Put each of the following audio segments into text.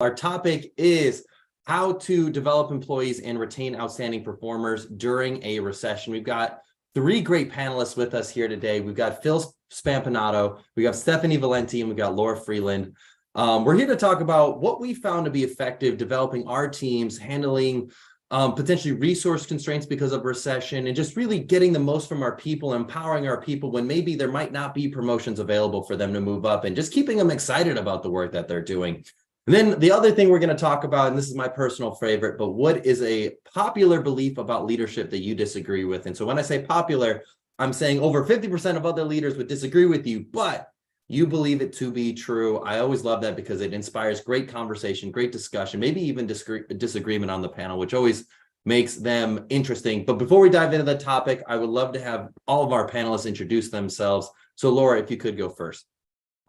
Our topic is how to develop employees and retain outstanding performers during a recession. We've got three great panelists with us here today. We've got Phil Spampinato, we got Stephanie Valenti, and we've got Laura Freeland. We're here to talk about what we found to be effective developing our teams, handling potentially resource constraints because of recession, and just really getting the most from our people, empowering our people when maybe there might not be promotions available for them to move up, and just keeping them excited about the work that they're doing. And then the other thing we're going to talk about, and this is my personal favorite, but what is a popular belief about leadership that you disagree with? And so when I say popular, I'm saying over 50% of other leaders would disagree with you, but you believe it to be true. I always love that because it inspires great conversation, great discussion, maybe even disagreement on the panel, which always makes them interesting. But before we dive into the topic, I would love to have all of our panelists introduce themselves. So Laura, if you could go first.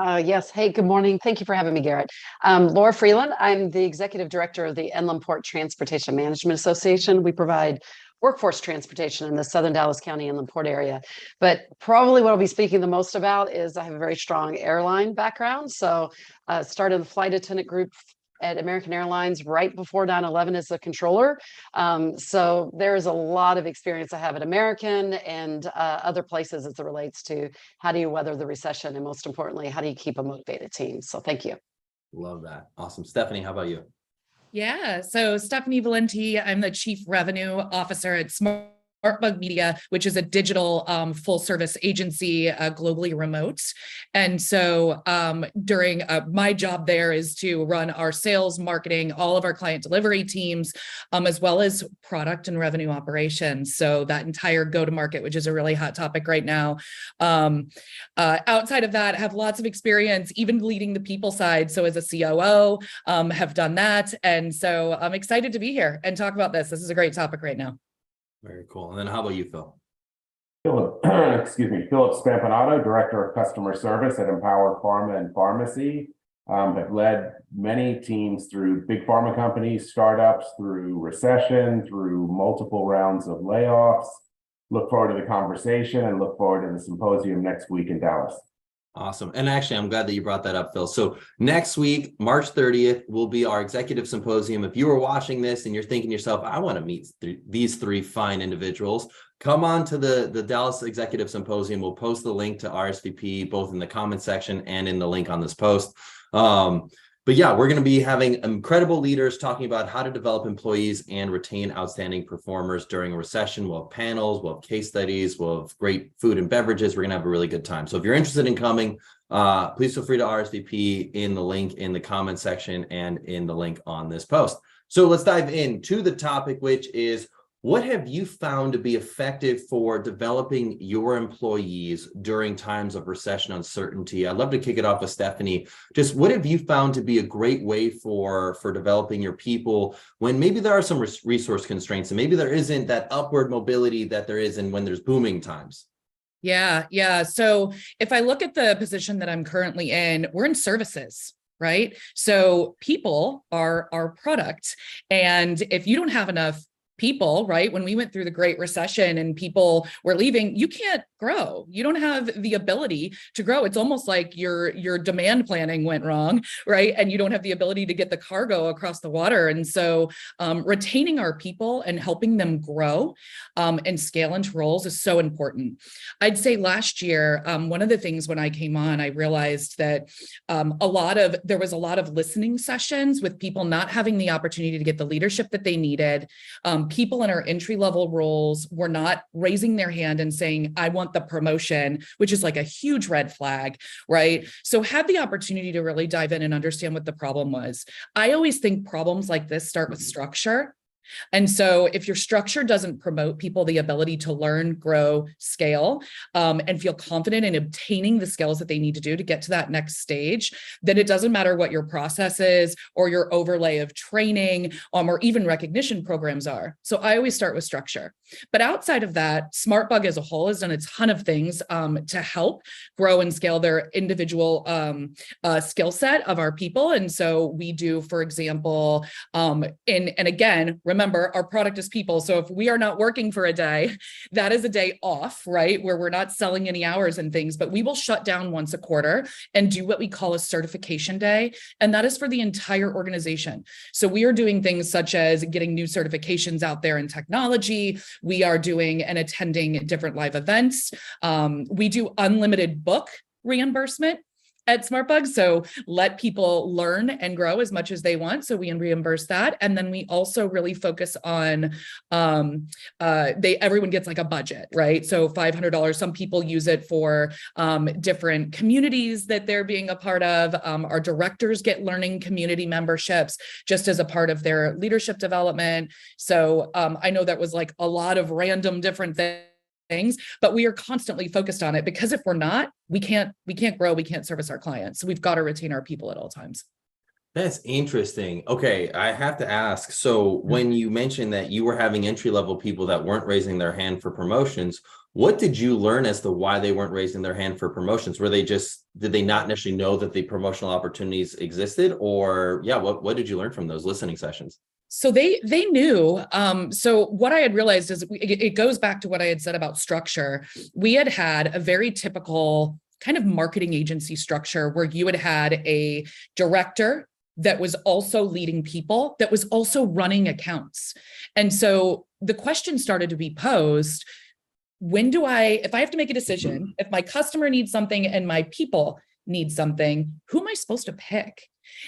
Yes. Hey, good morning. Thank you for having me, Garrett. Laura Freeland. I'm the Executive Director of the Inland Port Transportation Management Association. We provide workforce transportation in the Southern Dallas County Inland Port area. But probably what I'll be speaking the most about is I have a very strong airline background. So started the flight attendant group at American Airlines right before 9/11 as a controller. So there is a lot of experience I have at American and other places as it relates to how do you weather the recession, and most importantly, how do you keep a motivated team? So thank you. Love that. Awesome. Stephanie, how about you? Yeah, so Stephanie Valenti, I'm the Chief Revenue Officer at SmartBug Media, which is a digital full service agency, globally remote. And so during my job there is to run our sales, marketing, all of our client delivery teams, as well as product and revenue operations. So that entire go-to-market, which is a really hot topic right now. Outside of that, I have lots of experience, even leading the people side. So as a COO, have done that. And so I'm excited to be here and talk about this. This is a great topic right now. Very cool. And then how about you, Phil? Philip Spampinato, Director of Customer Service at Empower Pharma and Pharmacy. Have led many teams through big pharma companies, startups, through recession, through multiple rounds of layoffs. Look forward to the conversation and look forward to the symposium next week in Dallas. Awesome. And actually, I'm glad that you brought that up, Phil. So next week, March 30th, will be our Executive Symposium. If you were watching this and you're thinking to yourself, I want to meet these three fine individuals, come on to the Dallas Executive Symposium. We'll post the link to RSVP both in the comment section and in the link on this post. But yeah, we're going to be having incredible leaders talking about how to develop employees and retain outstanding performers during a recession. We'll have panels, we'll have case studies, we'll have great food and beverages. We're going to have a really good time. So if you're interested in coming, please feel free to RSVP in the link in the comment section and in the link on this post. So let's dive into the topic, which is, what have you found to be effective for developing your employees during times of recession uncertainty? I'd love to kick it off with Stephanie. Just what have you found to be a great way for developing your people when maybe there are some resource constraints and maybe there isn't that upward mobility that there is when there's booming times? Yeah. So if I look at the position that I'm currently in, we're in services. Right. So people are our product. And if you don't have enough people, right? When we went through the Great Recession and people were leaving, you can't grow. You don't have the ability to grow. It's almost like your demand planning went wrong, right? And you don't have the ability to get the cargo across the water. And so retaining our people and helping them grow and scale into roles is so important. I'd say last year, one of the things when I came on, I realized that there was a lot of listening sessions with people not having the opportunity to get the leadership that they needed. People in our entry-level roles were not raising their hand and saying, I want the promotion, which is like a huge red flag, right? So had the opportunity to really dive in and understand what the problem was. I always think problems like this start with structure. And so if your structure doesn't promote people the ability to learn, grow, scale, and feel confident in obtaining the skills that they need to do to get to that next stage, then it doesn't matter what your process is or your overlay of training or even recognition programs are. So I always start with structure. But outside of that, SmartBug as a whole has done a ton of things to help grow and scale their individual skill set of our people. And so we do, for example, and again, remember, remember, our product is people. So if we are not working for a day, that is a day off, right? Where we're not selling any hours and things, but we will shut down once a quarter and do what we call a certification day. And that is for the entire organization. So we are doing things such as getting new certifications out there in technology. We are doing and attending different live events. We do unlimited book reimbursement at SmartBug. So let people learn and grow as much as they want. So we reimburse that. And then we also really focus on, everyone gets like a budget, right? So $500, some people use it for different communities that they're being a part of. Our directors get learning community memberships just as a part of their leadership development. So I know that was like a lot of random different things, but we are constantly focused on it, because if we're not, we can't grow, we can't service our clients. So we've got to retain our people at all times. That's interesting. Okay, I have to ask. So when you mentioned that you were having entry-level people that weren't raising their hand for promotions, what did you learn as to why they weren't raising their hand for promotions? Were they just, did they not necessarily know that the promotional opportunities existed? Or yeah, what did you learn from those listening sessions? So they knew. So what I had realized is it goes back to what I had said about structure. We had a very typical kind of marketing agency structure where you had a director that was also leading people, that was also running accounts. And so the question started to be posed, if I have to make a decision, if my customer needs something and my people need something, who am I supposed to pick?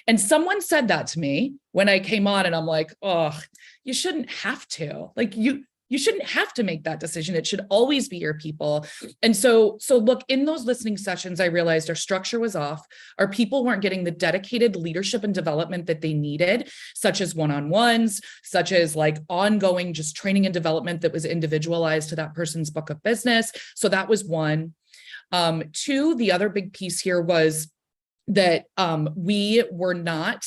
And someone said that to me when I came on, and I'm like, oh, you shouldn't have to. Like you shouldn't have to make that decision. It should always be your people. And so look, in those listening sessions, I realized our structure was off. Our people weren't getting the dedicated leadership and development that they needed, such as one-on-ones, such as like ongoing just training and development that was individualized to that person's book of business. So that was one. Two, the other big piece here was that we were not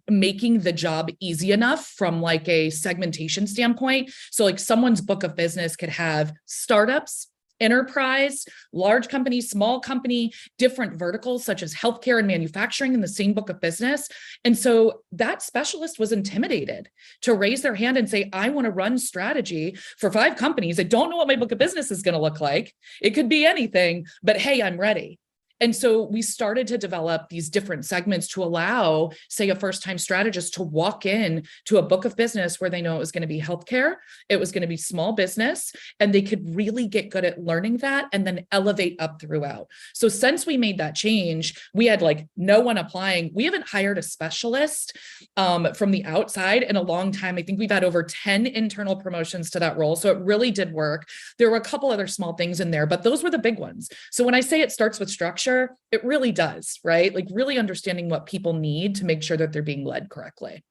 making the job easy enough from like a segmentation standpoint. So like someone's book of business could have startups, enterprise, large company, small company, different verticals such as healthcare and manufacturing in the same book of business. And so that specialist was intimidated to raise their hand and say, I want to run strategy for 5 companies. I don't know what my book of business is going to look like. It could be anything, but hey, I'm ready. And so we started to develop these different segments to allow, say, a first-time strategist to walk in to a book of business where they know it was going to be healthcare, it was going to be small business, and they could really get good at learning that and then elevate up throughout. So since we made that change, we had like no one applying. We haven't hired a specialist from the outside in a long time. I think we've had over 10 internal promotions to that role. So it really did work. There were a couple other small things in there, but those were the big ones. So when I say it starts with structure, it really does, right? Like really understanding what people need to make sure that they're being led correctly.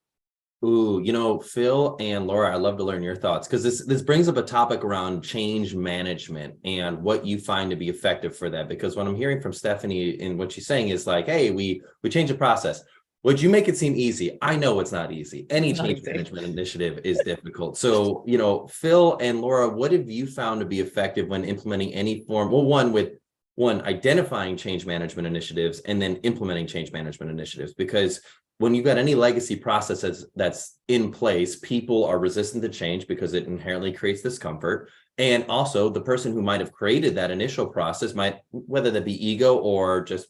Ooh, Phil and Laura, I'd love to learn your thoughts, because this brings up a topic around change management and what you find to be effective for that. Because what I'm hearing from Stephanie in what she's saying is like, hey, we change the process. Would you make it seem easy? I know it's not easy. Any change management initiative is difficult. So, Phil and Laura, what have you found to be effective when implementing any form? Well, one, identifying change management initiatives and then implementing change management initiatives, because when you've got any legacy processes that's in place, people are resistant to change because it inherently creates discomfort. And also the person who might have created that initial process might, whether that be ego or just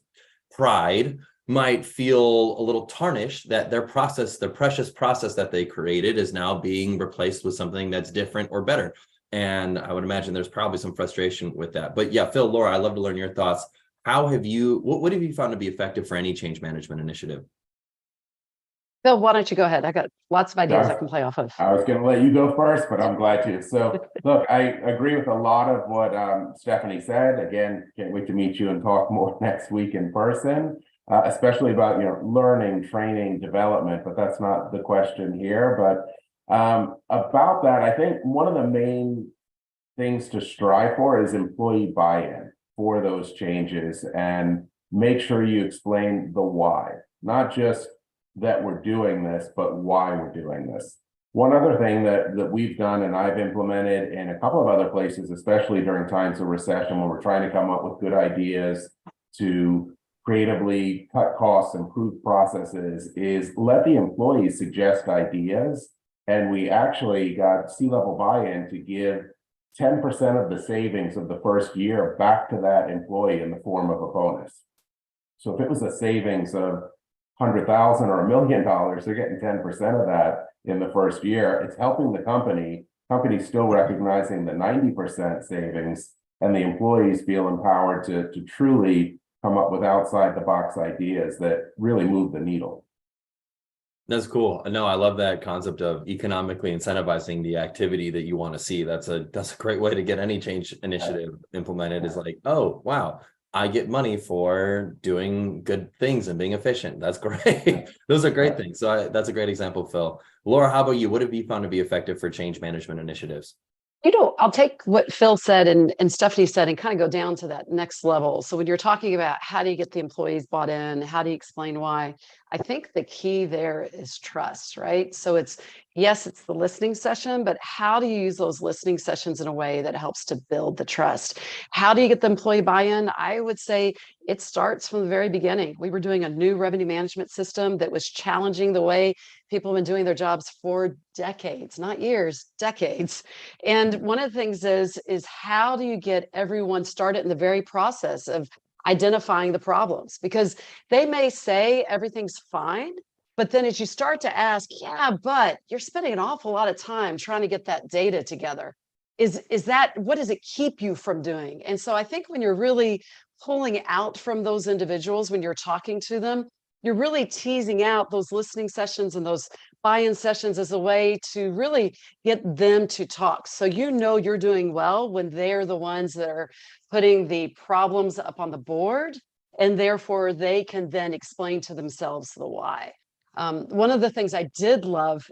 pride, might feel a little tarnished that their precious process that they created is now being replaced with something that's different or better. And I would imagine there's probably some frustration with that. But yeah, Phil, Laura, I'd love to learn your thoughts. What have you found to be effective for any change management initiative? Phil, why don't you go ahead? I got lots of ideas I can play off of. I was going to let you go first, but I'm glad to. So look, I agree with a lot of what Stephanie said. Again, can't wait to meet you and talk more next week in person, especially about, learning, training, development, but that's not the question here. But about that, I think one of the main things to strive for is employee buy-in for those changes, and make sure you explain the why, not just that we're doing this, but why we're doing this. One other thing that we've done and I've implemented in a couple of other places, especially during times of recession when we're trying to come up with good ideas to creatively cut costs, improve processes, is let the employees suggest ideas And we actually got C-level buy-in to give 10% of the savings of the first year back to that employee in the form of a bonus. So if it was a savings of $100,000 or $1 million, they're getting 10% of that in the first year. It's helping the company's still recognizing the 90% savings, and the employees feel empowered to truly come up with outside the box ideas that really move the needle. That's cool. No, I love that concept of economically incentivizing the activity that you want to see. That's a great way to get any change initiative implemented, is like, oh, wow, I get money for doing good things and being efficient. That's great. Those are great things. So that's a great example, Phil. Laura, how about you? What have you found to be effective for change management initiatives? I'll take what Phil said and Stephanie said and kind of go down to that next level. So when you're talking about how do you get the employees bought in, how do you explain why? I think the key there is trust, right? So yes, it's the listening session, but how do you use those listening sessions in a way that helps to build the trust? How do you get the employee buy-in? I would say it starts from the very beginning. We were doing a new revenue management system that was challenging the way people have been doing their jobs for decades, not years, decades. And one of the things is how do you get everyone started in the very process of identifying the problems? Because they may say everything's fine, but then as you start to ask, yeah, but you're spending an awful lot of time trying to get that data together. Is that, what does it keep you from doing? And so I think when you're really pulling out from those individuals, when you're talking to them, you're really teasing out those listening sessions and those buy-in sessions as a way to really get them to talk. So you're doing well when they're the ones that are putting the problems up on the board, and therefore they can then explain to themselves the why. One of the things I did love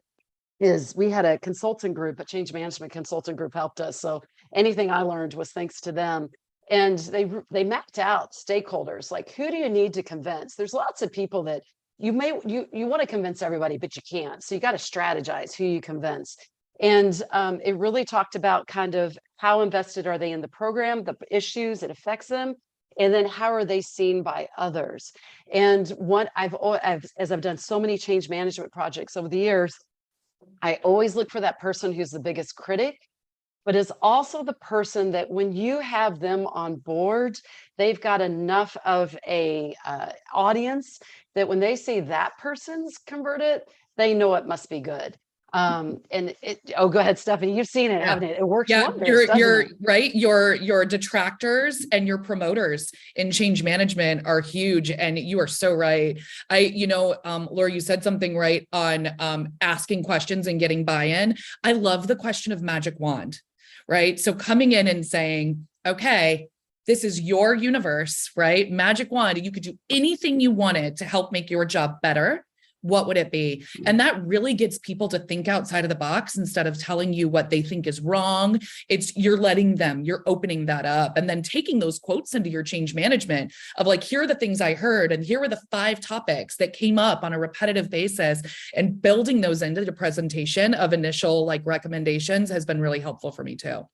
is we had a consulting group, a change management consulting group helped us. So anything I learned was thanks to them. And they mapped out stakeholders, like who do you need to convince? There's lots of people that you want to convince everybody, but you can't. So you got to strategize who you convince. And it really talked about kind of how invested are they in the program, the issues it affects them, and then how are they seen by others? And what as I've done so many change management projects over the years, I always look for that person who's the biggest critic, but is also the person that when you have them on board, they've got enough of a audience that when they see that person's converted, they know it must be good. Go ahead, Stephanie. You've seen it, haven't it? It works wonders. You're right. Your detractors and your promoters in change management are huge, and you are so right. Laura, you said something right on asking questions and getting buy-in. I love the question of magic wand, right? So coming in and saying, okay, this is your universe, right? Magic wand, you could do anything you wanted to help make your job better. What would it be? And that really gets people to think outside of the box instead of telling you what they think is wrong. You're opening that up and then taking those quotes into your change management of like, here are the things I heard, and here were the 5 topics that came up on a repetitive basis, and building those into the presentation of initial like recommendations has been really helpful for me too.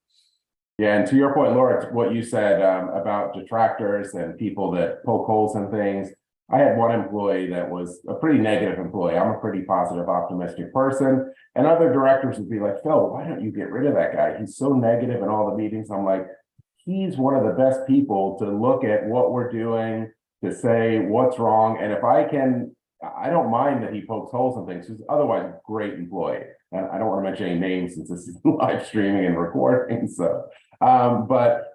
Yeah, and to your point, Laura, what you said about detractors and people that poke holes in things, I had one employee that was a pretty negative employee. I'm a pretty positive, optimistic person. And other directors would be like, Phil, why don't you get rid of that guy? He's so negative in all the meetings. I'm like, he's one of the best people to look at what we're doing, to say what's wrong. And if I don't mind that he pokes holes in things. He's otherwise a great employee. And I don't want to mention any names since this is live streaming and recording. So, that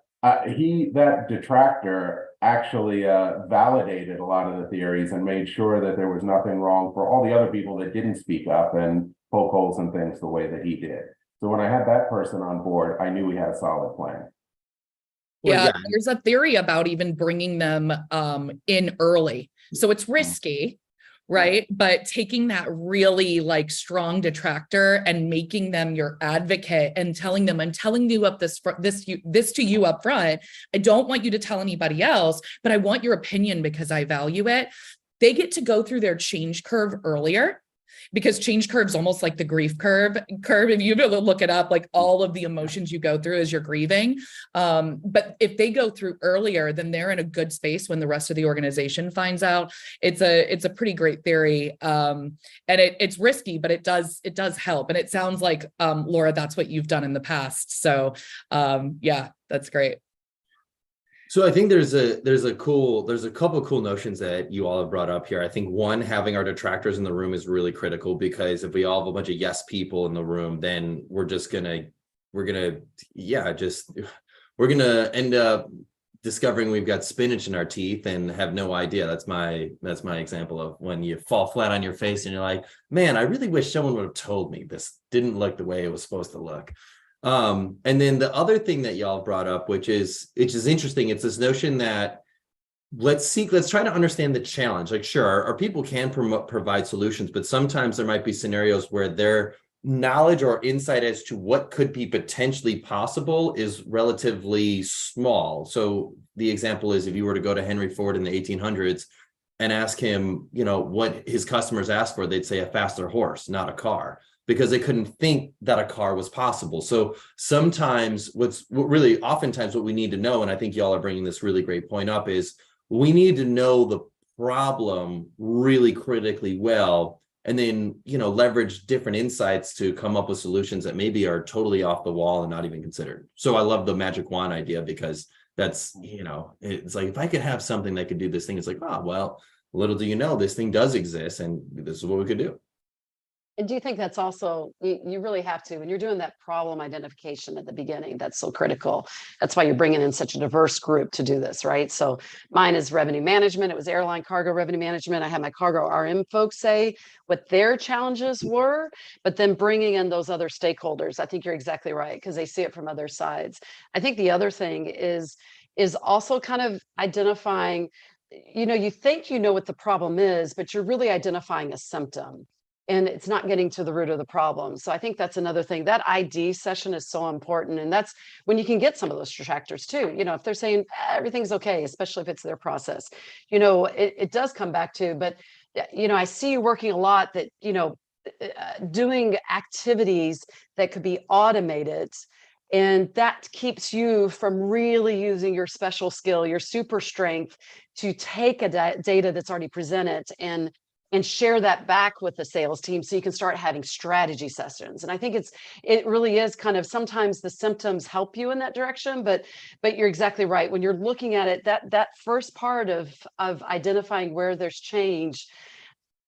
detractor actually validated a lot of the theories and made sure that there was nothing wrong for all the other people that didn't speak up and poke holes in things the way that he did. So when I had that person on board, I knew we had a solid plan. Yeah, there's a theory about even bringing them in early. So it's risky, right? But taking that really like strong detractor and making them your advocate and telling them, I'm telling you this to you up front. I don't want you to tell anybody else, but I want your opinion because I value it. They get to go through their change curve earlier. because change curve is almost like the grief curve. If you able to look it up, like all of the emotions you go through as you're grieving. But if they go through earlier, then they're in a good space when the rest of the organization finds out. It's a pretty great theory. And it's risky, but it does help. And it sounds like, Laura, that's what you've done in the past. So yeah, that's great. So I think there's a couple of cool notions that you all have brought up here. I think one, having our detractors in the room is really critical, because if we all have a bunch of yes people in the room, then we're gonna end up discovering we've got spinach in our teeth and have no idea. That's my example of when you fall flat on your face and you're like, man, I really wish someone would have told me this didn't look the way it was supposed to look. And then the other thing that y'all brought up, which is interesting, it's this notion that let's try to understand the challenge. Like, sure, our people can provide solutions, but sometimes there might be scenarios where their knowledge or insight as to what could be potentially possible is relatively small. So the example is, if you were to go to Henry Ford in the 1800s and ask him, what his customers asked for, they'd say a faster horse, not a car, because they couldn't think that a car was possible. So oftentimes what we need to know, and I think y'all are bringing this really great point up, is we need to know the problem really critically well, and then, leverage different insights to come up with solutions that maybe are totally off the wall and not even considered. So I love the magic wand idea, because that's, it's like, if I could have something that could do this thing, it's like, well, little do you know, this thing does exist and this is what we could do. And do you think that's also, you really have to, when you're doing that problem identification at the beginning, that's so critical. That's why you're bringing in such a diverse group to do this, right? So mine is revenue management. It was airline cargo revenue management. I had my cargo RM folks say what their challenges were, but then bringing in those other stakeholders. I think you're exactly right, because they see it from other sides. I think the other thing is also kind of identifying, you think you know what the problem is, but you're really identifying a symptom. And it's not getting to the root of the problem. So I think that's another thing. That ID session is so important. And that's when you can get some of those detractors too. If they're saying everything's okay, especially if it's their process, it does come back to, but, I see you working a lot that, doing activities that could be automated. And that keeps you from really using your special skill, your super strength, to take a data that's already presented and share that back with the sales team, so you can start having strategy sessions. And I think it really is kind of, sometimes the symptoms help you in that direction, but you're exactly right. When you're looking at it, that first part of identifying where there's change,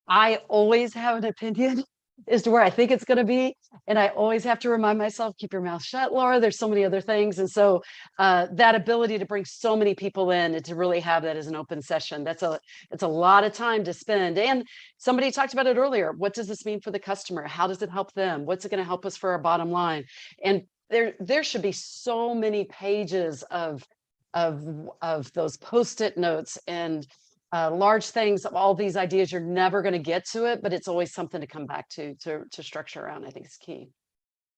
I always have an opinion as to where I think it's going to be. And I always have to remind myself, keep your mouth shut, Laura. There's so many other things. And so that ability to bring so many people in and to really have that as an open session, it's a lot of time to spend. And somebody talked about it earlier. What does this mean for the customer? How does it help them? What's it going to help us for our bottom line? And there should be so many pages of those Post-it notes and large things of all these ideas. You're never going to get to it, but it's always something to come back to structure around. I think is key.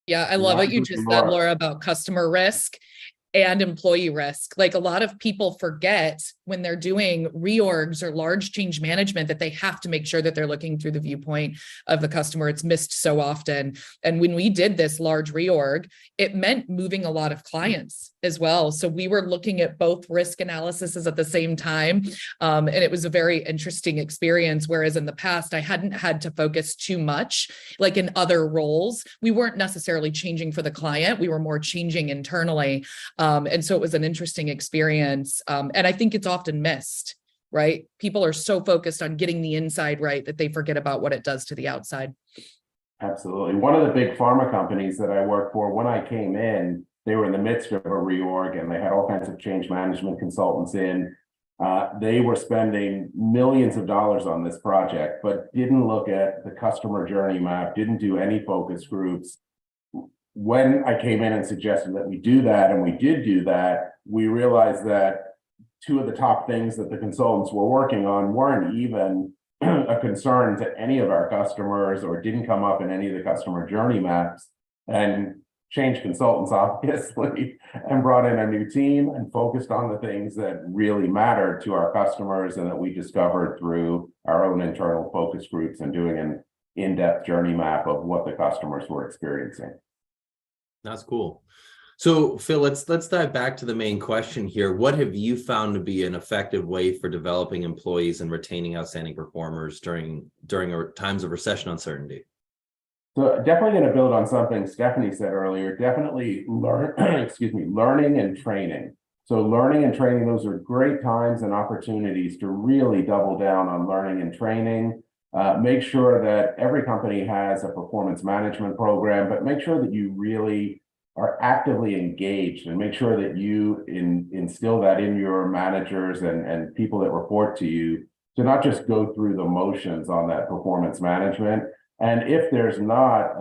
Yeah, I love what you just said, Laura, about customer risk and employee risk. Like, a lot of people forget when they're doing reorgs or large change management that they have to make sure that they're looking through the viewpoint of the customer. It's missed so often. And when we did this large reorg, it meant moving a lot of clients as well. So we were looking at both risk analyses at the same time. And it was a very interesting experience. Whereas in the past, I hadn't had to focus too much, like in other roles. We weren't necessarily changing for the client. We were more changing internally. And so it was an interesting experience. And I think it's often missed, right? People are so focused on getting the inside right that they forget about what it does to the outside. Absolutely. One of the big pharma companies that I worked for, when I came in, they were in the midst of a reorg and they had all kinds of change management consultants in. They were spending millions of dollars on this project, but didn't look at the customer journey map, didn't do any focus groups. When I came in and suggested that we do that, and we did do that, we realized that two of the top things that the consultants were working on weren't even a concern to any of our customers, or didn't come up in any of the customer journey maps. And changed consultants, obviously, and brought in a new team and focused on the things that really mattered to our customers and that we discovered through our own internal focus groups and doing an in-depth journey map of what the customers were experiencing. That's cool. So Phil, let's dive back to the main question here. What have you found to be an effective way for developing employees and retaining outstanding performers during times of recession uncertainty? So definitely going to build on something Stephanie said earlier. Definitely learning and training. So learning and training, those are great times and opportunities to really double down on learning and training. Make sure that every company has a performance management program, but make sure that you really are actively engaged and make sure that you instill that in your managers and people that report to you to not just go through the motions on that performance management. And if there's not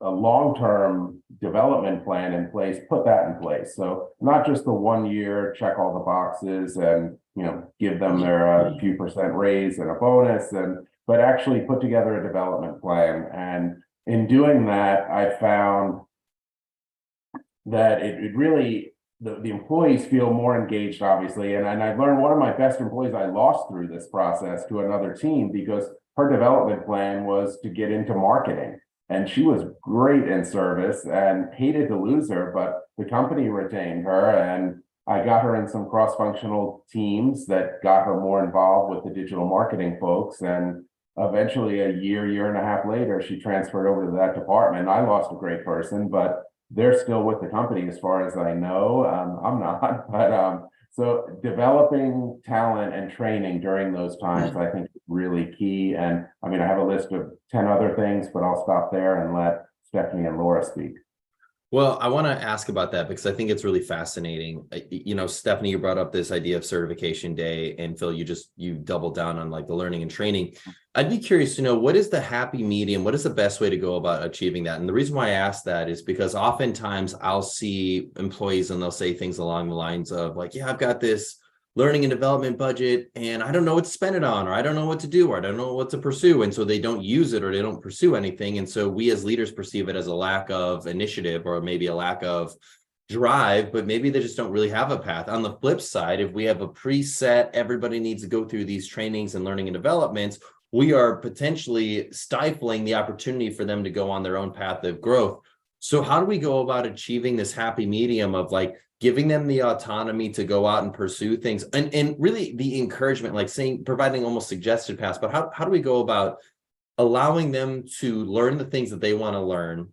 a long-term development plan in place, put that in place. So not just the 1 year, check all the boxes and, give them their few percent raise and a bonus, but actually put together a development plan. And in doing that, I found that it really, the employees feel more engaged, obviously. And I've learned one of my best employees I lost through this process to another team because her development plan was to get into marketing. And she was great in service and hated to lose her, but the company retained her. And I got her in some cross-functional teams that got her more involved with the digital marketing folks. And eventually a year and a half later, she transferred over to that department. I lost a great person, but they're still with the company as far as I know. I'm not, but so developing talent and training during those times, I think is really key. And I mean, I have a list of 10 other things, but I'll stop there and let Stephanie and Laura speak. Well, I want to ask about that because I think it's really fascinating. Stephanie, you brought up this idea of certification day, and Phil, you doubled down on like the learning and training. I'd be curious to know, what is the happy medium? What is the best way to go about achieving that? And the reason why I ask that is because oftentimes I'll see employees and they'll say things along the lines of like, yeah, I've got this learning and development budget and I don't know what to spend it on, or I don't know what to do, or I don't know what to pursue. And so they don't use it or they don't pursue anything. And so we as leaders perceive it as a lack of initiative or maybe a lack of drive, but maybe they just don't really have a path. On the flip side, if we have a preset, everybody needs to go through these trainings and learning and developments, we are potentially stifling the opportunity for them to go on their own path of growth. So how do we go about achieving this happy medium of like giving them the autonomy to go out and pursue things and really the encouragement, like saying, providing almost suggested paths, but how do we go about allowing them to learn the things that they want to learn,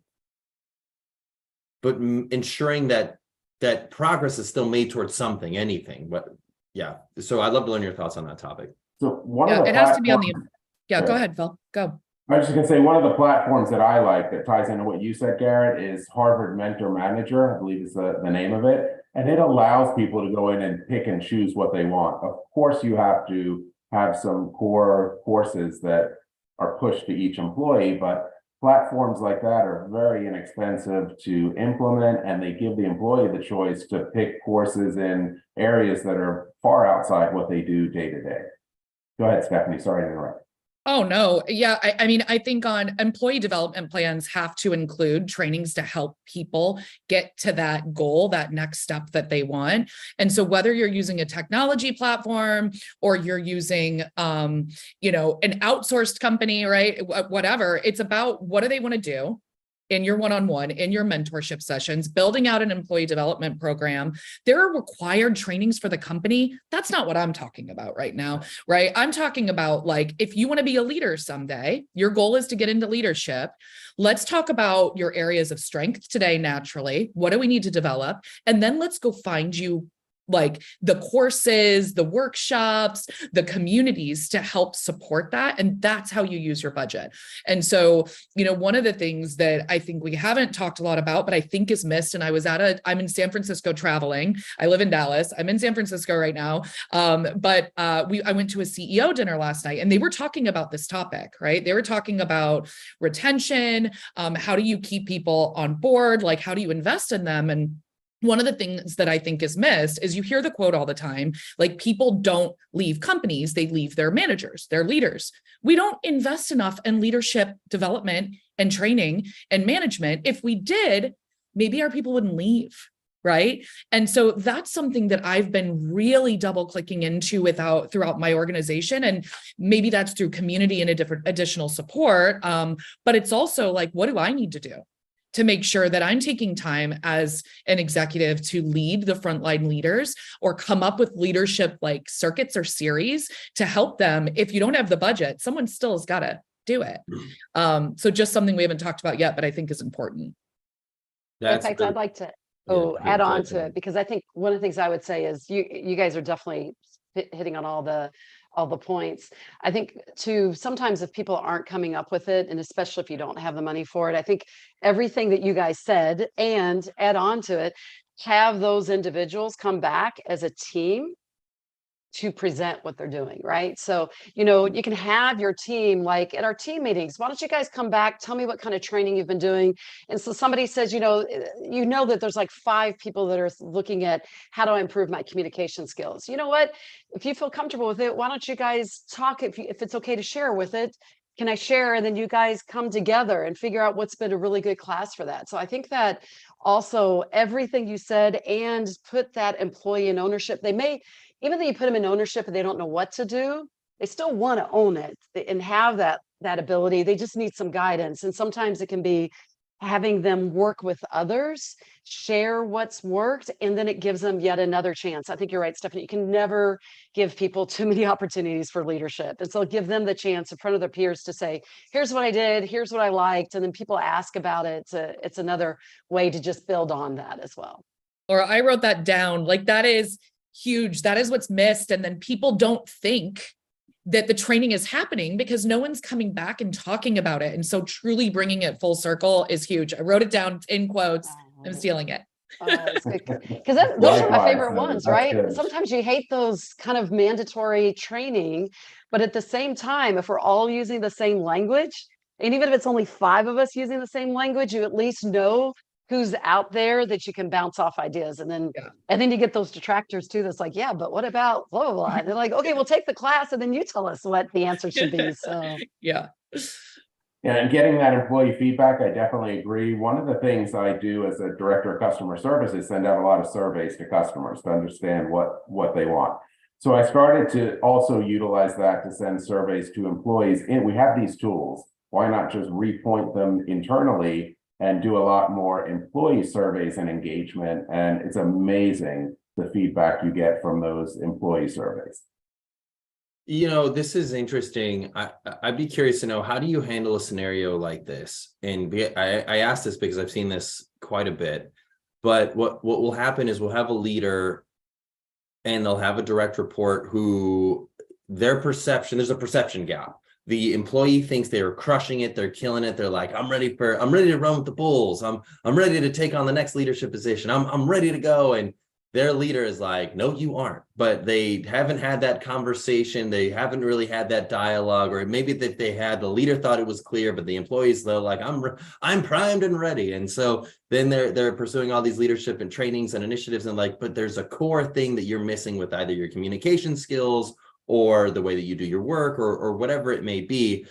but ensuring that progress is still made towards something, anything. But yeah, so I'd love to learn your thoughts on that topic. So it has to be on the, go ahead, Phil, go. I was just going to say, one of the platforms that I like that ties into what you said, Garrett, is Harvard Mentor Manager, I believe is the name of it. And it allows people to go in and pick and choose what they want. Of course, you have to have some core courses that are pushed to each employee, but platforms like that are very inexpensive to implement, and they give the employee the choice to pick courses in areas that are far outside what they do day to day. Go ahead, Stephanie. Sorry to interrupt. Oh, no. Yeah. I mean, I think on employee development plans have to include trainings to help people get to that goal, that next step that they want. And so whether you're using a technology platform or you're using, an outsourced company, right? Whatever, it's about what do they want to do in your one-on-one, in your mentorship sessions, building out an employee development program. There are required trainings for the company. That's not what I'm talking about right now, right? I'm talking about like, if you want to be a leader someday, your goal is to get into leadership. Let's talk about your areas of strength today, naturally. What do we need to develop? And then let's go find you like the courses, the workshops, the communities to help support that. And that's how you use your budget. And so, one of the things that I think we haven't talked a lot about, but I think is missed, and I'm in San Francisco traveling. I live in Dallas. I'm in San Francisco right now. But I went to a CEO dinner last night and they were talking about this topic, right? They were talking about retention. How do you keep people on board? Like, how do you invest in them? And one of the things that I think is missed is you hear the quote all the time, like people don't leave companies, they leave their managers, their leaders. We don't invest enough in leadership development and training and management. If we did, maybe our people wouldn't leave, right? And so that's something that I've been really double clicking into throughout my organization. And maybe that's through community and a different additional support. But it's also like, what do I need to do to make sure that I'm taking time as an executive to lead the frontline leaders or come up with leadership like circuits or series to help them? If you don't have the budget, someone still has got to do it. So just something we haven't talked about yet, but I think is important. In fact, I'd like to add on to it, because I think one of the things I would say is you guys are definitely hitting on all the points. I think too, sometimes if people aren't coming up with it, and especially if you don't have the money for it, I think everything that you guys said and add on to it, have those individuals come back as a team to present what they're doing, right? So, you can have your team, like at our team meetings, why don't you guys come back, tell me what kind of training you've been doing. And so somebody says, that there's like 5 people that are looking at how do I improve my communication skills. You know what? If you feel comfortable with it, why don't you guys talk, if it's okay to share with it, can I share? And then you guys come together and figure out what's been a really good class for that. So I think that also everything you said, and put that employee in ownership. They may, even though you put them in ownership and they don't know what to do, they still want to own it and have that ability. They just need some guidance. And sometimes it can be having them work with others, share what's worked, and then it gives them yet another chance. I think you're right, Stephanie. You can never give people too many opportunities for leadership. And so give them the chance in front of their peers to say, here's what I did, here's what I liked. And then people ask about it. It's another way to just build on that as well. Laura, I wrote that down. Like, that is huge. That is what's missed. And then people don't think that the training is happening because no one's coming back and talking about it. And so truly bringing it full circle is huge. I wrote it down in quotes. I'm stealing it. Because those are my favorite ones, right? Good. Sometimes you hate those kind of mandatory training, but at the same time, if we're all using the same language, and even if it's only 5 of us using the same language, you at least know who's out there that you can bounce off ideas. And then you get those detractors too. That's like, yeah, but what about blah, blah, blah. And they're like, okay, we'll take the class and then you tell us what the answer should be. So yeah, and getting that employee feedback, I definitely agree. One of the things I do as a director of customer service is send out a lot of surveys to customers to understand what they want. So I started to also utilize that to send surveys to employees. And we have these tools. Why not just repoint them internally and do a lot more employee surveys and engagement? And it's amazing the feedback you get from those employee surveys. This is interesting. I'd be curious to know, how do you handle a scenario like this? And I asked this because I've seen this quite a bit, but what will happen is we'll have a leader and they'll have a direct report who there's a perception gap. The employee thinks they are crushing it, they're killing it. They're like, I'm ready to run with the bulls. I'm ready to take on the next leadership position. I'm ready to go. And their leader is like, no, you aren't. But they haven't had that conversation. They haven't really had that dialogue, or maybe that they had, the leader thought it was clear, but the employees, they're like, I'm primed and ready. And so then they're pursuing all these leadership and trainings and initiatives, and like, but there's a core thing that you're missing with either your communication skills or the way that you do your work, or whatever it may be.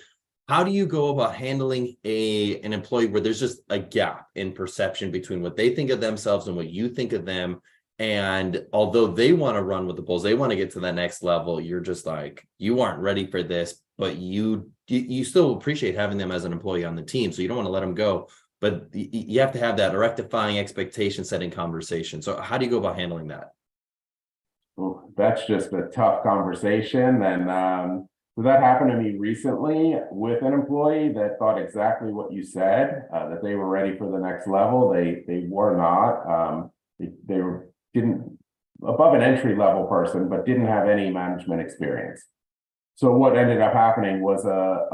How do you go about handling an employee where there's just a gap in perception between what they think of themselves and what you think of them? And although they want to run with the bulls, they want to get to that next level, you're just like, you aren't ready for this, but you still appreciate having them as an employee on the team. So you don't want to let them go, but you have to have that rectifying expectation setting conversation. So how do you go about handling that? Well, that's just a tough conversation. And so that happened to me recently with an employee that thought exactly what you said, that they were ready for the next level. They were not. They didn't above an entry level person, but didn't have any management experience. So what ended up happening was a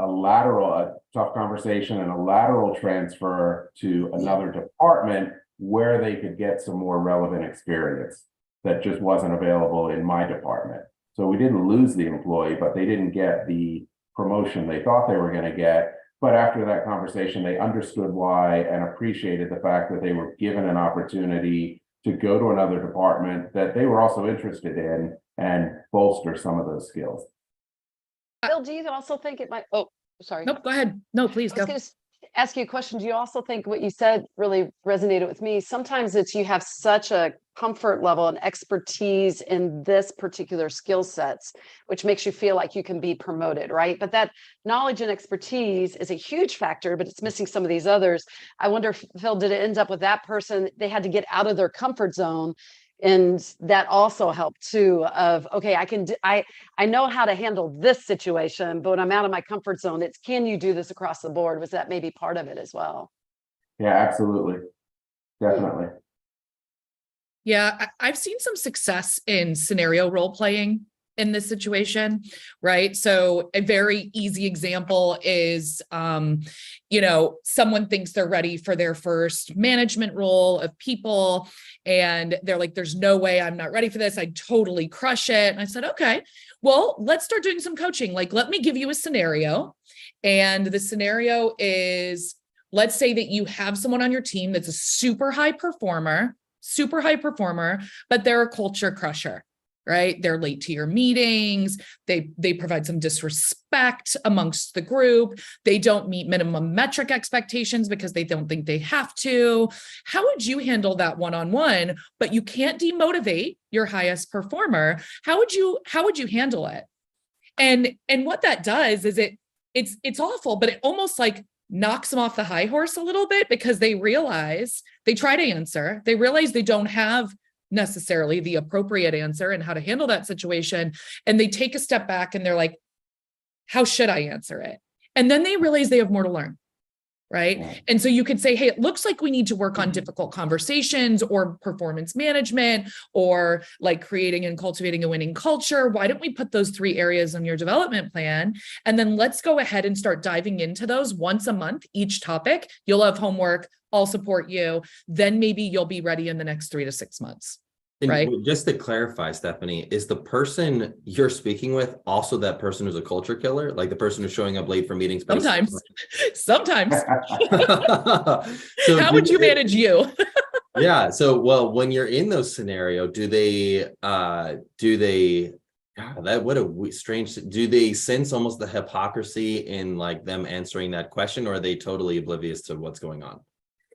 tough conversation and a lateral transfer to another department where they could get some more relevant experience that just wasn't available in my department. So we didn't lose the employee, but they didn't get the promotion they thought they were going to get. But after that conversation, they understood why and appreciated the fact that they were given an opportunity to go to another department that they were also interested in and bolster some of those skills. Bill, do you also think it might, oh, sorry. Nope, go ahead. No, please go. ask you a question. Do you also think what you said really resonated with me? Sometimes it's you have such a comfort level and expertise in this particular skill sets, which makes you feel like you can be promoted, right? But that knowledge and expertise is a huge factor, but it's missing some of these others. I wonder, Phil, did it end up with that person? They had to get out of their comfort zone. And that also helped too of, okay, I know how to handle this situation, but when I'm out of my comfort zone, it's, can you do this across the board? Was that maybe part of it as well? Yeah, absolutely. Definitely. Yeah, I've seen some success in scenario role playing in this situation, right? So a very easy example is, someone thinks they're ready for their first management role of people, and they're like, there's no way I'm not ready for this. I totally crush it. And I said, okay, well, let's start doing some coaching. Like, let me give you a scenario. And the scenario is, let's say that you have someone on your team that's a super high performer, but they're a culture crusher, right? They're late to your meetings. They provide some disrespect amongst the group. They don't meet minimum metric expectations because they don't think they have to. How would you handle that one-on-one? But you can't demotivate your highest performer. How would you handle it? And what that does is it's awful, but it almost like knocks them off the high horse a little bit, because they realize, they try to answer, they realize they don't have necessarily the appropriate answer and how to handle that situation. And they take a step back and they're like, how should I answer it? And then they realize they have more to learn. Right. And so you could say, hey, it looks like we need to work on difficult conversations or performance management or like creating and cultivating a winning culture. Why don't we put those 3 areas on your development plan? And then let's go ahead and start diving into those once a month, each topic. You'll have homework. I'll support you. Then maybe you'll be ready in the next 3 to 6 months. And right. Just to clarify, Stephanie, is the person you're speaking with also that person who's a culture killer? Like the person who's showing up late for meetings? Sometimes. So how would you manage you? Yeah. So, well, when you're in those scenario, do they sense almost the hypocrisy in like them answering that question, or are they totally oblivious to what's going on?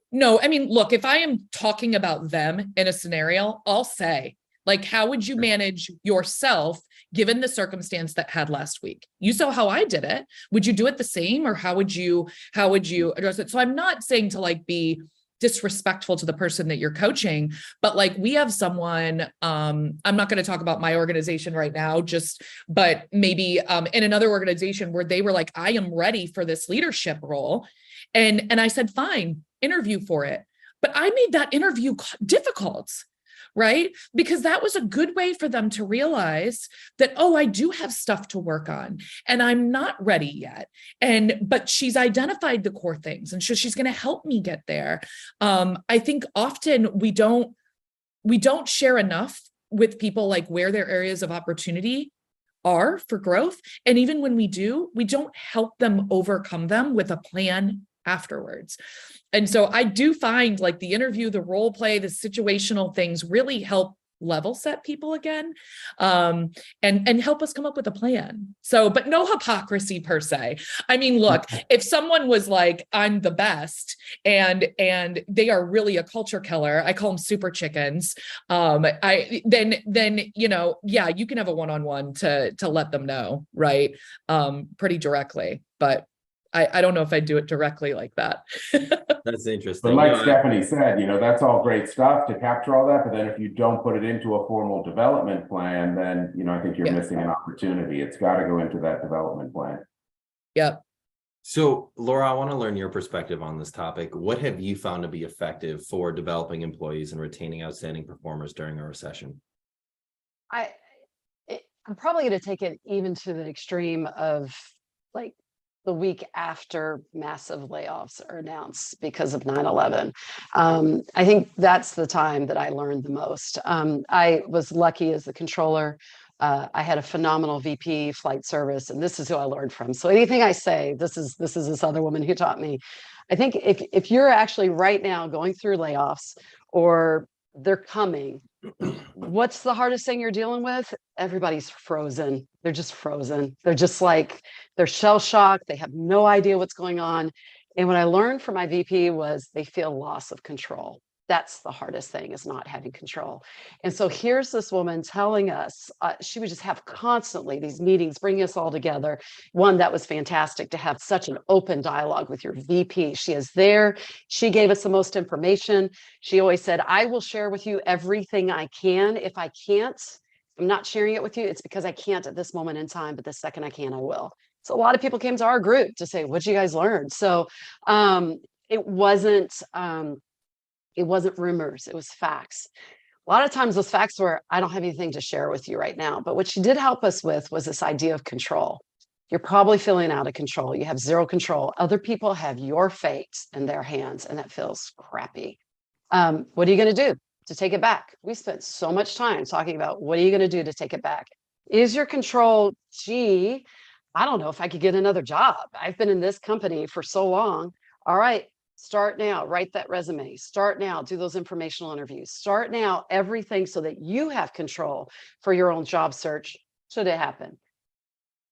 No, I mean, look, if I am talking about them in a scenario, I'll say, like, how would you manage yourself given the circumstance that had last week? You saw how I did it. Would you do it the same, or how would you address it? So I'm not saying to like be disrespectful to the person that you're coaching, but like we have someone, I'm not going to talk about my organization right now, but maybe in another organization where they were like, I am ready for this leadership role. And I said, fine, interview for it. But I made that interview difficult, right? Because that was a good way for them to realize that, oh, I do have stuff to work on and I'm not ready yet. But she's identified the core things, and so she's going to help me get there. I think often we don't share enough with people like where their areas of opportunity are for growth. And even when we do, we don't help them overcome them with a plan afterwards. And so I do find like the interview, the role play, the situational things really help level set people again, and help us come up with a plan. So, but no hypocrisy per se. I mean, look, if someone was like, I'm the best, and they are really a culture killer, I call them super chickens. Then yeah, you can have a one-on-one to let them know, right? Pretty directly, but I don't know if I'd do it directly like that. That's interesting. But like Stephanie said, that's all great stuff to capture all that. But then if you don't put it into a formal development plan, then, I think you're missing an opportunity. It's got to go into that development plan. Yep. So Laura, I want to learn your perspective on this topic. What have you found to be effective for developing employees and retaining outstanding performers during a recession? I'm probably going to take it even to the extreme of like the week after massive layoffs are announced because of 9/11. I think that's the time that I learned the most. I was lucky as the controller. I had a phenomenal VP flight service, and this is who I learned from. So anything I say, this is this other woman who taught me. I think if you're actually right now going through layoffs or they're coming, what's the hardest thing you're dealing with? Everybody's frozen. They're just frozen. They're just like, they're shell shocked. They have no idea what's going on. And what I learned from my VP was they feel loss of control. That's the hardest thing, is not having control. And so here's this woman telling us, she would just have constantly these meetings, bringing us all together. One, that was fantastic to have such an open dialogue with your VP. She is there. She gave us the most information. She always said, I will share with you everything I can. If I can't, I'm not sharing it with you. It's because I can't at this moment in time, but the second I can, I will. So a lot of people came to our group to say, what'd you guys learn? So it wasn't, it wasn't rumors, it was facts. A lot of times those facts were, I don't have anything to share with you right now. But what she did help us with was this idea of control. You're probably feeling out of control. You have zero control. Other people have your fate in their hands, and that feels crappy. What are you going to do to take it back? We spent so much time talking about what are you going to do to take it back? Is your control, gee, I don't know if I could get another job. I've been in this company for so long. All right. Start now, write that resume. Start now, do those informational interviews. Start now, everything so that you have control for your own job search should it happen.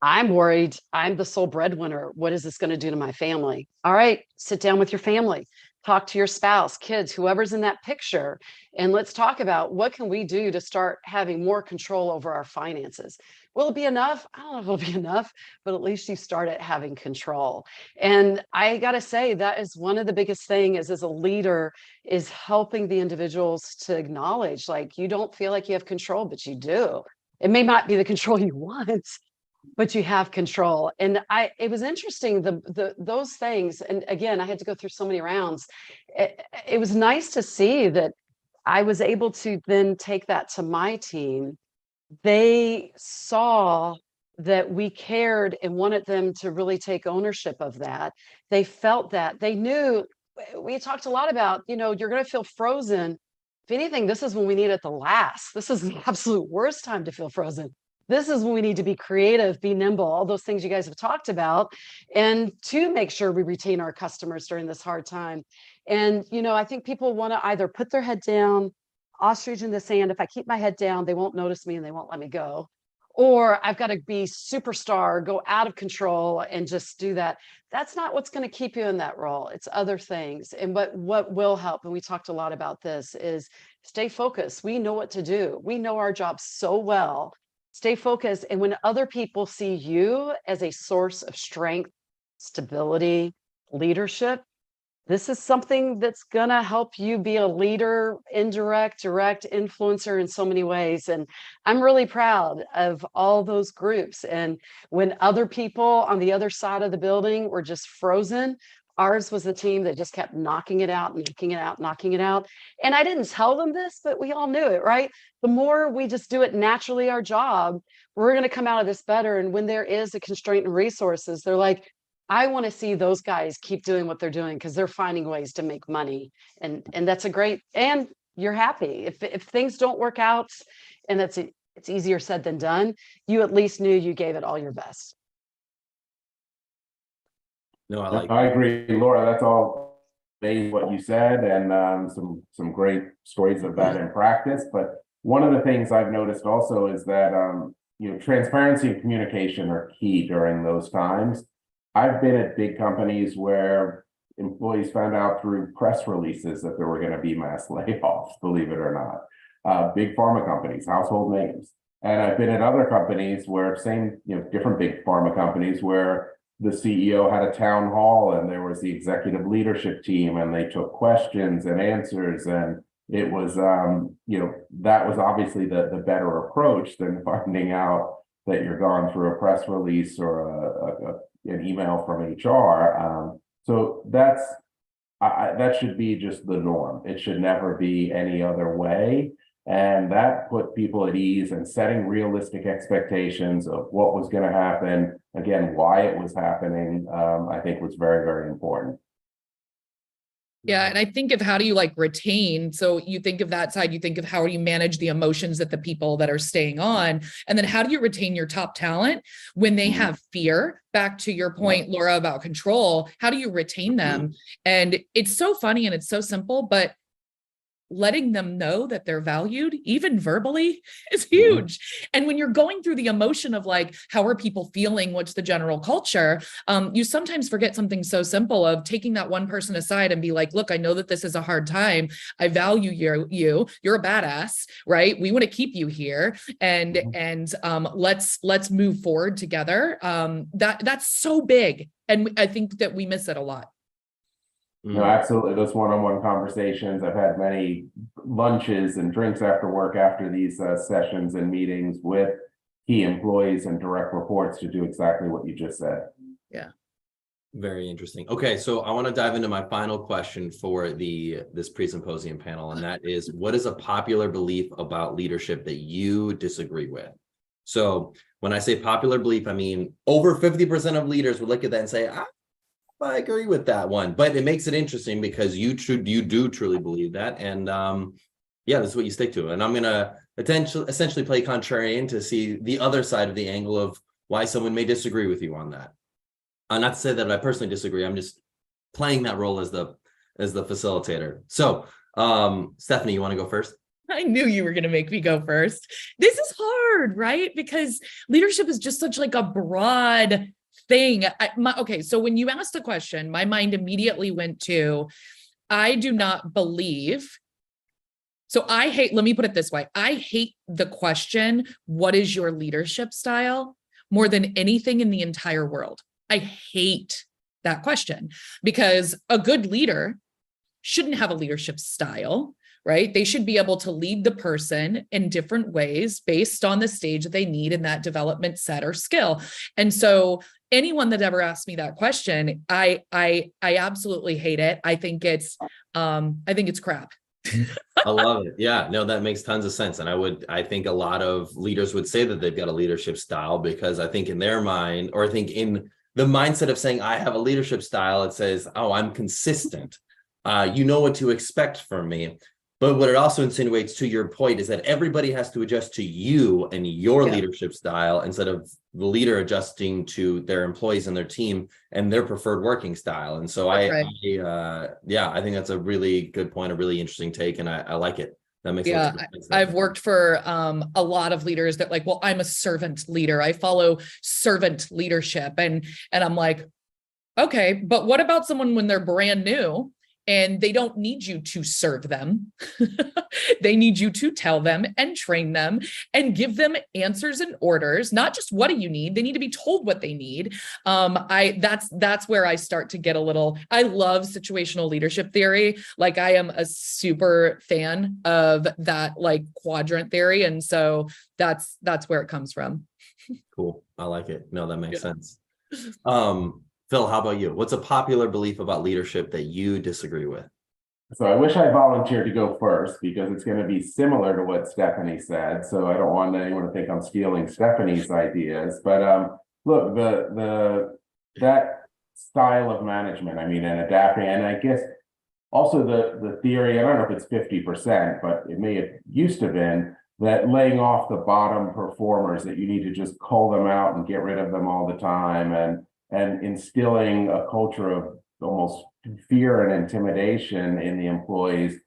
I'm worried. I'm the sole breadwinner. What is this going to do to my family? All right, sit down with your family. Talk to your spouse, kids, whoever's in that picture, and let's talk about what can we do to start having more control over our finances. Will it be enough? I don't know if it'll be enough, but at least you started having control. And I got to say, that is one of the biggest things as a leader, is helping the individuals to acknowledge, like, you don't feel like you have control, but you do. It may not be the control you want, but you have control. And it was interesting, those things. And again, I had to go through so many rounds. It was nice to see that I was able to then take that to my team. They saw that we cared and wanted them to really take ownership of that. They felt that. They knew, we talked a lot about, you're going to feel frozen. If anything, this is when we need it the last. This is the absolute worst time to feel frozen. This is when we need to be creative, be nimble, all those things you guys have talked about, and to make sure we retain our customers during this hard time. And, I think people want to either put their head down, ostrich in the sand. If I keep my head down, they won't notice me and they won't let me go. Or I've got to be superstar, go out of control and just do that. That's not what's going to keep you in that role. It's other things. And what will help, and we talked a lot about this, is stay focused. We know what to do. We know our job so well. Stay focused. And when other people see you as a source of strength, stability, leadership, this is something that's going to help you be a leader, indirect, direct influencer in so many ways. And I'm really proud of all those groups. And when other people on the other side of the building were just frozen, ours was the team that just kept knocking it out, knocking it out, knocking it out. And I didn't tell them this, but we all knew it, right? The more we just do it naturally, our job, we're going to come out of this better. And when there is a constraint in resources, they're like, I want to see those guys keep doing what they're doing because they're finding ways to make money. And that's a great, and you're happy. If things don't work out, and it's easier said than done, you at least knew you gave it all your best. No, I agree, Laura. That's all amazing what you said, and some great stories of that in practice. But one of the things I've noticed also is that transparency and communication are key during those times. I've been at big companies where employees found out through press releases that there were going to be mass layoffs, believe it or not. Big pharma companies, household names. And I've been at other companies where different big pharma companies where the CEO had a town hall and there was the executive leadership team and they took questions and answers. And it was, that was obviously the better approach than finding out that you're gone through a press release or an email from HR. So that should be just the norm. It should never be any other way. And that put people at ease, and setting realistic expectations of what was going to happen, again, why it was happening, I think was very, very important. Yeah. And I think of how do you retain? So you think of that side, you think of how do you manage the emotions that the people that are staying on, and then how do you retain your top talent when they have fear? Back to your point, Laura, about control, how do you retain them? And it's so funny and it's so simple, but letting them know that they're valued, even verbally, is huge. And when you're going through the emotion of like, how are people feeling? What's the general culture? You sometimes forget something so simple of taking that one person aside and be like, look, I know that this is a hard time. I value you. You're a badass, right? We want to keep you here, and let's move forward together. That's so big, and I think that we miss it a lot. No, absolutely. Those one-on-one conversations. I've had many lunches and drinks after work after these sessions and meetings with key employees and direct reports to do exactly what you just said. Yeah. Very interesting. Okay, so I want to dive into my final question for this pre-symposium panel, and that is, what is a popular belief about leadership that you disagree with? So when I say popular belief, I mean over 50% of leaders would look at that and say, I agree with that one, but it makes it interesting because you do truly believe that, and yeah, that's what you stick to. And I'm gonna essentially play contrarian to see the other side of the angle of why someone may disagree with you on that. Not to say that I personally disagree. I'm just playing that role as the facilitator. So, Stephanie, you want to go first? I knew you were going to make me go first. This is hard, right? Because leadership is just such like a broad thing. Okay, so when you asked the question, my mind immediately went to, I do not believe. So let me put it this way. I hate the question, what is your leadership style, more than anything in the entire world. I hate that question, because a good leader shouldn't have a leadership style, right? They should be able to lead the person in different ways based on the stage that they need in that development set or skill. And so anyone that ever asked me that question, I absolutely hate it. I think it's crap. I love it. Yeah, no, that makes tons of sense. And I think a lot of leaders would say that they've got a leadership style, because I think in their mind, or I think in the mindset of saying, I have a leadership style, it says, oh, I'm consistent. You know what to expect from me. But what it also insinuates, to your point, is that everybody has to adjust to you and your leadership style, instead of the leader adjusting to their employees and their team and their preferred working style. And so I think that's a really good point, a really interesting take, and I like it. That makes sense. I've worked for a lot of leaders that like, well, I'm a servant leader. I follow servant leadership, and I'm like, okay, but what about someone when they're brand new and they don't need you to serve them? They need you to tell them and train them and give them answers and orders, not just what do you need. They need to be told what they need. That's where I start to get a little, I love situational leadership theory. Like, I am a super fan of that, like, quadrant theory. And so that's where it comes from. Cool. I like it. No, that makes sense. Phil, how about you? What's a popular belief about leadership that you disagree with? So I wish I volunteered to go first, because it's going to be similar to what Stephanie said. So I don't want anyone to think I'm stealing Stephanie's ideas. But look, that style of management, I mean, and adapting, and I guess also the theory, I don't know if it's 50%, but it may have used to been, that laying off the bottom performers, that you need to just cull them out and get rid of them all the time, and instilling a culture of almost fear and intimidation in the employees,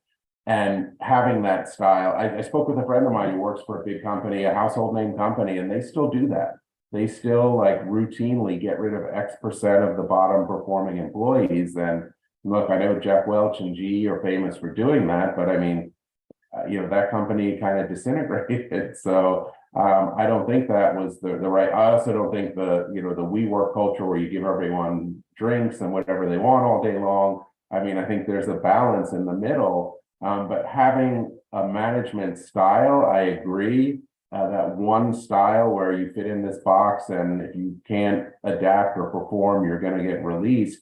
and having that style. I spoke with a friend of mine who works for a big company, a household name company, and they still do that. They still like routinely get rid of X% of the bottom performing employees. And look, I know Jeff Welch and GE are famous for doing that, but I mean, that company kind of disintegrated. So I don't think that was the right. I also don't think the WeWork culture, where you give everyone drinks and whatever they want all day long. I mean, I think there's a balance in the middle. But having a management style, I agree. That one style where you fit in this box, and if you can't adapt or perform, you're going to get released.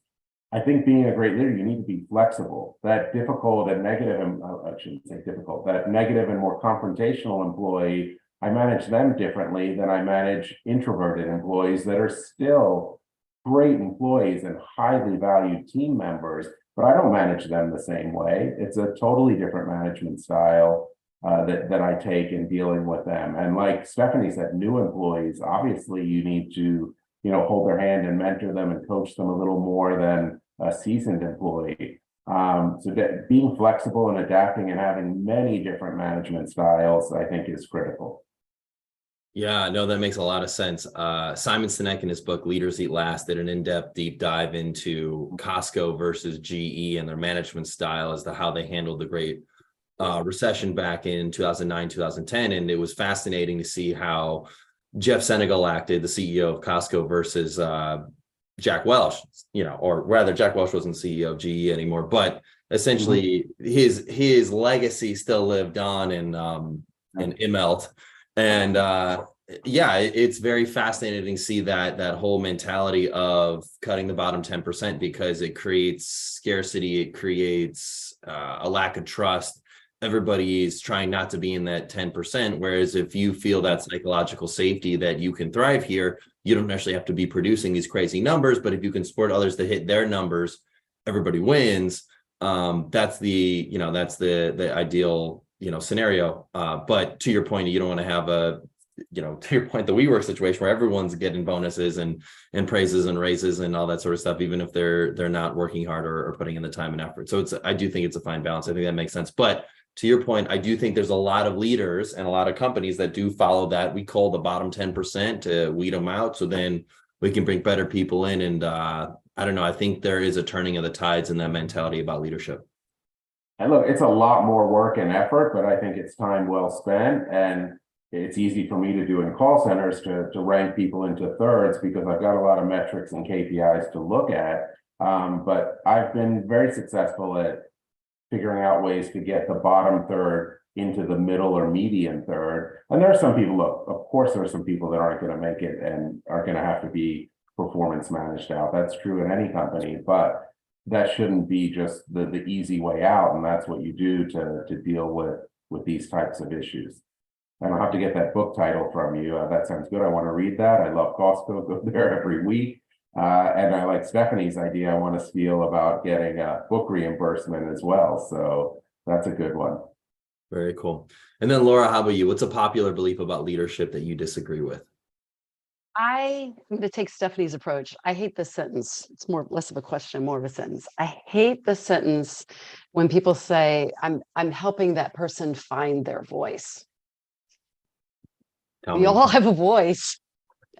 I think being a great leader, you need to be flexible. That difficult and negative, and I shouldn't say difficult, that negative and more confrontational employee, I manage them differently than I manage introverted employees that are still great employees and highly valued team members, but I don't manage them the same way. It's a totally different management style that I take in dealing with them. And like Stephanie said, new employees, obviously you need to hold their hand and mentor them and coach them a little more than a seasoned employee. So that being flexible and adapting and having many different management styles, I think, is critical. Yeah, no, that makes a lot of sense. Simon Sinek in his book Leaders Eat Last did an in-depth deep dive into Costco versus GE and their management style as to how they handled the great recession back in 2009, 2010. And it was fascinating to see how Jeff Senegal acted, the CEO of Costco, versus Jack Welch, or rather Jack Welch wasn't CEO of GE anymore, but essentially his legacy still lived on in Immelt. And yeah, it's very fascinating to see that whole mentality of cutting the bottom 10% because it creates scarcity, it creates a lack of trust. Everybody is trying not to be in that 10%. Whereas if you feel that psychological safety that you can thrive here, you don't necessarily have to be producing these crazy numbers. But if you can support others to hit their numbers, everybody wins. That's the ideal scenario. But to your point, you don't want to have to your point, the WeWork situation where everyone's getting bonuses and praises and raises and all that sort of stuff, even if they're not working hard or putting in the time and effort. So I do think it's a fine balance. I think that makes sense. But to your point, I do think there's a lot of leaders and a lot of companies that do follow that. We call the bottom 10% to weed them out. So then we can bring better people in. And I don't know, I think there is a turning of the tides in that mentality about leadership. And look, it's a lot more work and effort, but I think it's time well spent. And it's easy for me to do in call centers to rank people into thirds because I've got a lot of metrics and KPIs to look at. But I've been very successful at figuring out ways to get the bottom third into the middle or median third. And there are some people, look, of course, there are some people that aren't going to make it and are going to have to be performance managed out. That's true in any company, but that shouldn't be just the easy way out. And that's what you do to deal with these types of issues. And I'll have to get that book title from you. That sounds good. I want to read that. I love Costco, go there every week. And I like Stephanie's idea. I want to steal about getting a book reimbursement as well. So that's a good one. Very cool. And then Laura, how about you? What's a popular belief about leadership that you disagree with? I'm going to take Stephanie's approach. I hate this sentence. It's less of a question, more of a sentence. I hate the sentence when people say, I'm helping that person find their voice. We all have a voice.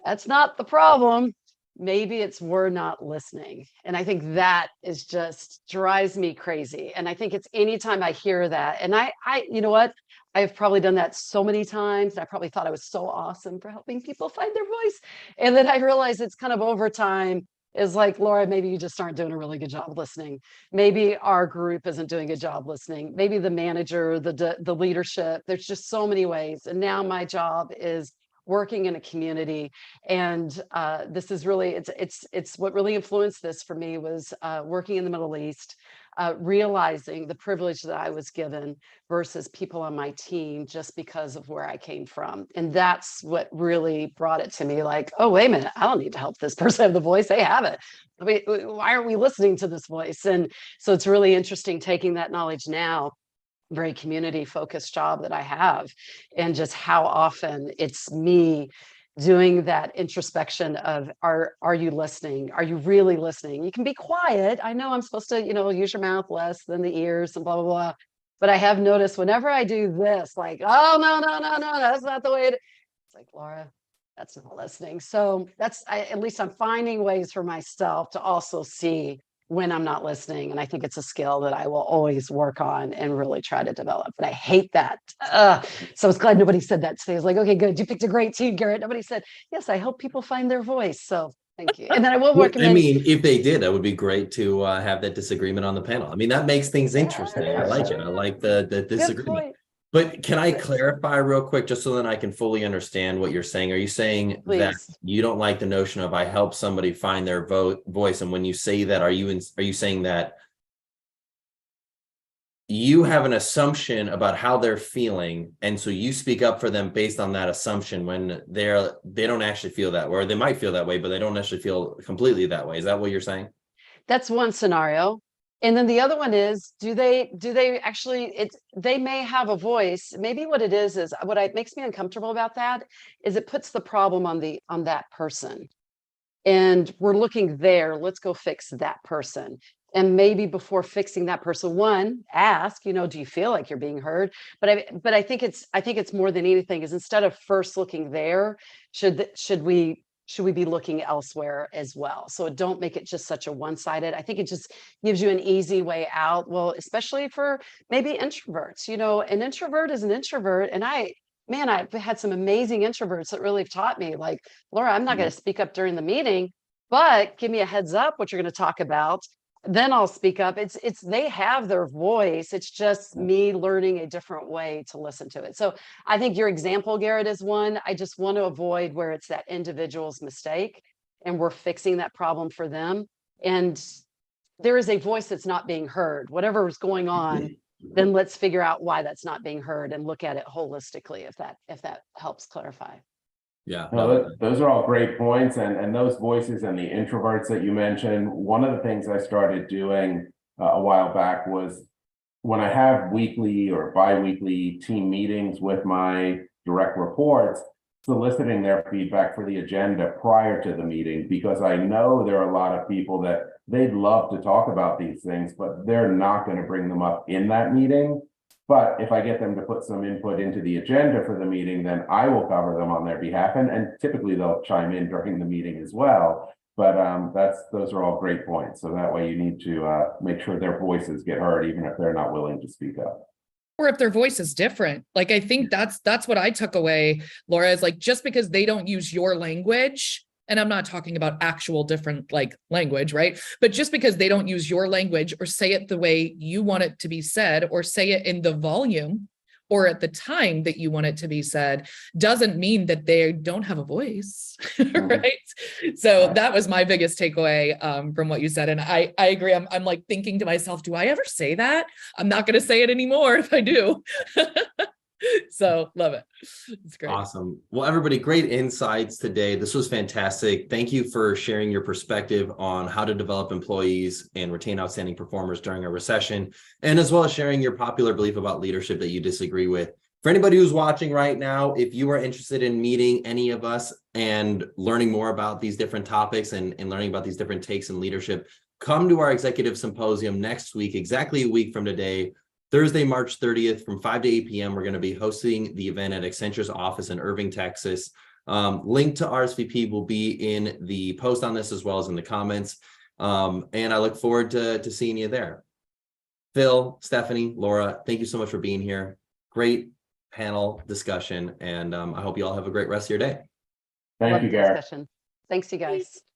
That's not the problem. Maybe it's we're not listening. And I think that is just drives me crazy. And I think it's anytime I hear that, and I you know what? I've probably done that so many times. I probably thought I was so awesome for helping people find their voice. And then I realized it's kind of over time is like, Laura, maybe you just aren't doing a really good job listening. Maybe our group isn't doing a job listening. Maybe the manager, the leadership, there's just so many ways. And now my job is working in a community. And this is really, it's what really influenced this for me was working in the Middle East, realizing the privilege that I was given versus people on my team just because of where I came from. And that's what really brought it to me like, oh, wait a minute, I don't need to help this person have the voice. They have it. I mean, why aren't we listening to this voice? And so it's really interesting taking that knowledge now, very community focused job that I have, and just how often it's me doing that introspection of are you listening? Are you really listening? You can be quiet. I know I'm supposed to, use your mouth less than the ears and blah, blah, blah. But I have noticed whenever I do this, like, oh, no, that's not the way it's like, Laura, that's not listening. So at least I'm finding ways for myself to also see when I'm not listening. And I think it's a skill that I will always work on and really try to develop. But I hate that. So I was glad nobody said that today. I was like, okay, good. You picked a great team, Garrett. Nobody said, yes, I help people find their voice. So thank you. And then I will recommend. I mean, if they did, that would be great to have that disagreement on the panel. I mean, that makes things interesting. I like it. I like the disagreement. But can I clarify real quick, just so that I can fully understand what you're saying? Are you saying that you don't like the notion of I help somebody find their voice? And when you say that, are you saying that you have an assumption about how they're feeling, and so you speak up for them based on that assumption when they don't actually feel that way, or they might feel that way, but they don't actually feel completely that way? Is that what you're saying? That's one scenario. And then the other one is, do they actually, they may have a voice. Maybe what it is what makes me uncomfortable about that is it puts the problem on that person. And we're looking there, let's go fix that person. And maybe before fixing that person, one, ask, you know, do you feel like you're being heard? But I think it's more than anything is instead of first looking there, should we be looking elsewhere as well? So don't make it just such a one-sided. I think it just gives you an easy way out. Well, especially for maybe introverts, you know, an introvert is an introvert. And I've had some amazing introverts that really have taught me, like, Laura, I'm not going to speak up during the meeting, but give me a heads up what you're going to talk about. Then I'll speak up. It's they have their voice. It's just me learning a different way to listen to it. So I think your example, Garrett, is one. I just want to avoid where it's that individual's mistake and we're fixing that problem for them. And there is a voice that's not being heard. Whatever is going on, then let's figure out why that's not being heard and look at it holistically, if that helps clarify. Yeah, No, those are all great points, and those voices and the introverts that you mentioned. One of the things I started doing a while back was when I have weekly or bi-weekly team meetings with my direct reports, soliciting their feedback for the agenda prior to the meeting, because I know there are a lot of people that they'd love to talk about these things, but they're not going to bring them up in that meeting. But if I get them to put some input into the agenda for the meeting, then I will cover them on their behalf. And typically they'll chime in during the meeting as well. But those are all great points. So that way you need to make sure their voices get heard, even if they're not willing to speak up. Or if their voice is different. Like, I think that's what I took away, Laura, is like, just because they don't use your language, and I'm not talking about actual different like language, right? But just because they don't use your language or say it the way you want it to be said, or say it in the volume or at the time that you want it to be said, doesn't mean that they don't have a voice, right? So that was my biggest takeaway from what you said. And I agree. I'm like thinking to myself, do I ever say that? I'm not going to say it anymore if I do. So love it. It's great. Awesome. Well, everybody, great insights today. This was fantastic. Thank you for sharing your perspective on how to develop employees and retain outstanding performers during a recession, and as well as sharing your popular belief about leadership that you disagree with. For anybody who's watching right now, if you are interested in meeting any of us and learning more about these different topics and learning about these different takes in leadership, come to our Executive Symposium next week, exactly a week from today. Thursday, March 30th from 5 to 8 p.m. We're going to be hosting the event at Accenture's office in Irving, Texas. Link to RSVP will be in the post on this as well as in the comments. And I look forward to seeing you there. Phil, Stephanie, Laura, thank you so much for being here. Great panel discussion. And I hope you all have a great rest of your day. Thank you, Garrett. Thanks, you guys.